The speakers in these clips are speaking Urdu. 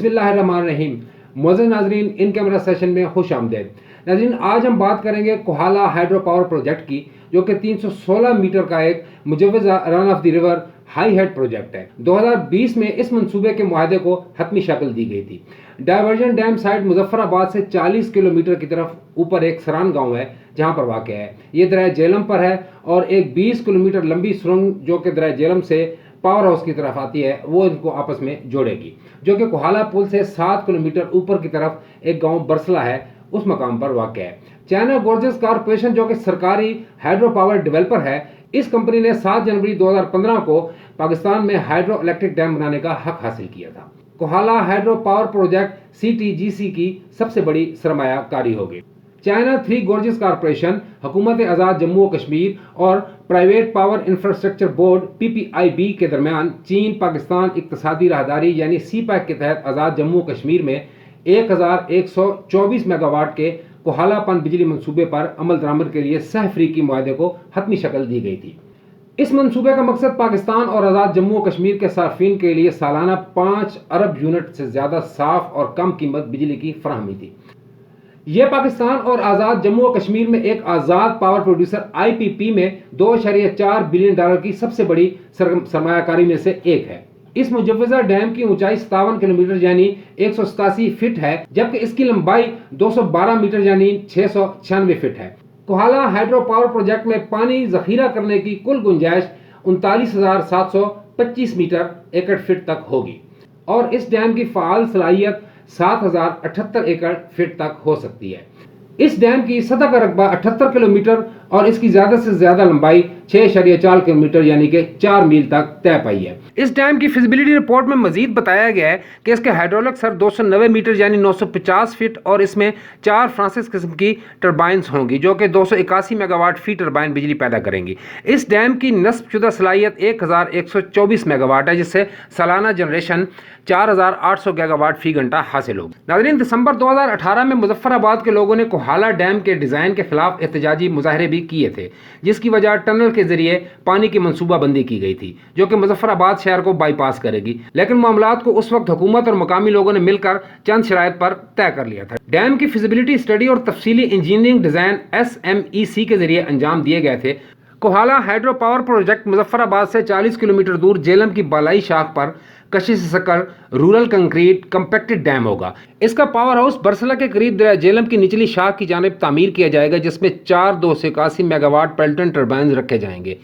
بسم اللہ الرحمن الرحیم۔ معزز ناظرین، ان کیمرہ سیشن میں خوش آمدید۔ ناظرین، آج ہم بات کریں گے کوہالہ ہائیڈرو پاور پروجیکٹ کی، جو کہ 316 میٹر کا ایک مجوزہ run of the river high head project ہے۔ 2020 میں اس منصوبے کے معاہدے کو حتمی شکل دی گئی تھی۔ ڈائیورژن ڈیم سائٹ مظفر آباد سے 40 کلومیٹر کی طرف اوپر ایک سران گاؤں ہے جہاں پر واقع ہے۔ یہ دریائے جہلم پر ہے اور ایک 20 کلومیٹر لمبی سرنگ جو کہ دریائے جہلم سے پاور ہاؤس کی طرف آتی ہے وہ ان کو آپس میں جوڑے گی، جو کہ کوہالہ پل سے 7 کلومیٹر اوپر کی طرف ایک گاؤں برسلا ہے اس مقام پر واقع ہے۔ چائنا گورجز کارپوریشن جو کہ سرکاری ہائیڈرو پاور ڈیولپر ہے، اس کمپنی نے 7 جنوری 2015 کو پاکستان میں ہائیڈرو الیکٹرک ڈیم بنانے کا حق حاصل کیا تھا۔ Kohala hydro power project CTGC کی سب سے بڑی سرمایہ کاری ہوگی۔ چائنا 3 گورجز کارپوریشن، حکومت آزاد جموں و کشمیر اور private power infrastructure board PPIB کے درمیان چین پاکستان اقتصادی راہداری یعنی CPEC کے تحت آزاد جموں و کشمیر میں 1124 میگا واٹ کے کوہالہ پن بجلی منصوبے پر عمل درآمد کے لیے سہ فریقی معاہدے کو حتمی شکل دی گئی تھی۔ اس منصوبے کا مقصد پاکستان اور آزاد جموں و کشمیر کے صارفین کے لیے سالانہ 5 ارب یونٹ سے زیادہ صاف اور کم قیمت بجلی کی فراہمی تھی۔ یہ پاکستان اور آزاد جموں و کشمیر میں ایک آزاد پاور پروڈیوسر IPP میں $2.4 بلین کی سب سے بڑی سرمایہ کاری میں سے ایک ہے۔ اس مجوزہ ڈیم کی اونچائی 57 کلومیٹر یعنی 187 فٹ ہے، جبکہ اس کی لمبائی 212 میٹر یعنی 696 فٹ ہے۔ کوہالہ ہائیڈرو پاور پروجیکٹ میں پانی ذخیرہ کرنے کی کل گنجائش 39,725 میٹر ایکڑ فٹ تک ہوگی اور اس ڈیم کی فعال صلاحیت 7,078 ایکڑ فٹ تک ہو سکتی ہے۔ اس ڈیم کی سطح کا رقبہ 78 کلومیٹر اور اس کی زیادہ سے زیادہ لمبائی 6.4 کلومیٹر یعنی کہ 4 میل تک طے پائی ہے۔ اس ڈیم کی فیزیبلٹی رپورٹ میں مزید بتایا گیا ہے کہ اس کے ہائیڈرولک سر 290 میٹر یعنی 950 فٹ اور اس میں 4 فرانسس قسم کی ٹربائنز ہوں گی جو کہ 281 میگا واٹ فی ٹربائن بجلی پیدا کریں گی۔ اس ڈیم کی نصب شدہ صلاحیت 1124 میگا واٹ ہے، جس سے سالانہ جنریشن 4800 گیگا واٹ فی گھنٹہ حاصل ہوگی۔ ناظرین، دسمبر 2018 میں مظفر آباد کے لوگوں نے کوہالہ ڈیم کے ڈیزائن کے خلاف احتجاجی مظاہرے بھی کیے تھے، جس کی وجہ ٹنل کے ذریعے پانی کی منصوبہ بندی کی گئی تھی جو کہ مظفر آباد شہر کو بائی پاس کرے گی، لیکن معاملات کو اس وقت حکومت اور مقامی لوگوں نے مل کر چند شرائط پر طے کر لیا تھا۔ ڈیم کی فیزیبلٹی اسٹڈی اور تفصیلی انجینئرنگ ڈیزائن SMEC کے ذریعے انجام دیے گئے تھے۔ Kohala hydro power project Muzaffar آباد سے 40 کلومیٹر دور جہلم کی بالائی شاخ پر کشش سکر رورل کنکریٹ کمپیکٹڈ ڈیم ہوگا۔ اس کا پاور ہاؤس برسلہ کے قریب دریائے جہلم کی نچلی شاخ کی جانب تعمیر کیا جائے گا، جس میں 4 281 میگا واٹ پیلٹن ٹربائنز رکھے جائیں گے۔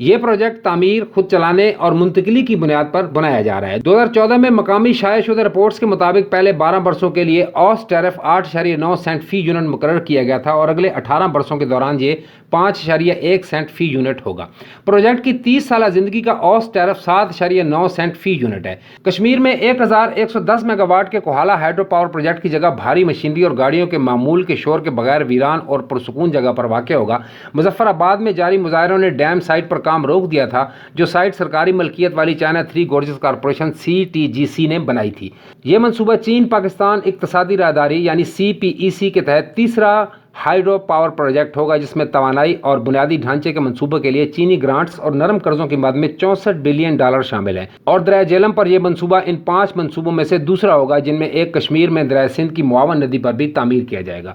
یہ پروجیکٹ تعمیر، خود چلانے اور منتقلی کی بنیاد پر بنایا جا رہا ہے۔ 2014 میں مقامی شائع شدہ رپورٹس کے مطابق پہلے 12 برسوں کے لیے اوس ٹیرف 8.9 سینٹ فی یونٹ مقرر کیا گیا تھا اور اگلے 18 برسوں کے دوران یہ 5.1 سینٹ فی یونٹ ہوگا۔ پروجیکٹ کی 30 سالہ زندگی کا اوس ٹیرف 7.9 سینٹ فی یونٹ ہے۔ کشمیر میں 1110 میگا واٹ کے کوہالہ ہائیڈرو پاور پروجیکٹ کی جگہ بھاری مشینری اور گاڑیوں کے معمول کے شور کے بغیر ویران اور پرسکون جگہ پر واقع ہوگا۔ مظفر آباد میں جاری مظاہروں نے ڈیم سائٹ پر کام روک دیا تھا، جو سائٹ سرکاری ملکیت والی چائنا 3 گورجز کارپوریشن CTGC نے بنائی تھی۔ یہ منصوبہ چین پاکستان اقتصادی راہداری یعنی CPEC کے تحت تیسرا ہائیڈرو پاور پروجیکٹ ہوگا، جس میں توانائی اور بنیادی ڈھانچے کے منصوبوں کے لیے چینی گرانٹس اور نرم قرضوں کی مد میں $64 بلین شامل ہیں اور دریائے جہلم پر یہ منصوبہ ان 5 منصوبوں میں سے دوسرا ہوگا، جن میں ایک کشمیر میں دریائے سندھ کی معاون ندی پر بھی تعمیر کیا جائے گا۔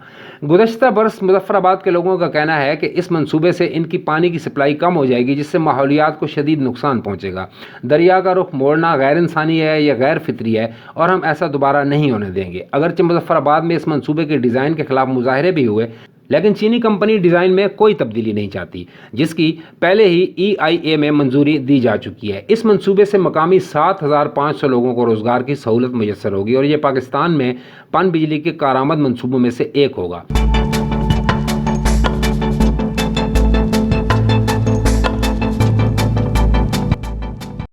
گزشتہ برس مظفر آباد کے لوگوں کا کہنا ہے کہ اس منصوبے سے ان کی پانی کی سپلائی کم ہو جائے گی، جس سے ماحولیات کو شدید نقصان پہنچے گا۔ دریا کا رخ موڑنا غیر انسانی ہے، یہ غیر فطری ہے اور ہم ایسا دوبارہ نہیں ہونے دیں گے۔ اگرچہ مظفر آباد میں اس منصوبے کے ڈیزائن کے خلاف مظاہرے بھی ہوئے، لیکن چینی کمپنی ڈیزائن میں کوئی تبدیلی نہیں چاہتی، جس کی پہلے ہی EIA میں منظوری دی جا چکی ہے۔ اس منصوبے سے مقامی 7,500 لوگوں کو روزگار کی سہولت میسر ہوگی اور یہ پاکستان میں پن بجلی کے کارآمد منصوبوں میں سے ایک ہوگا۔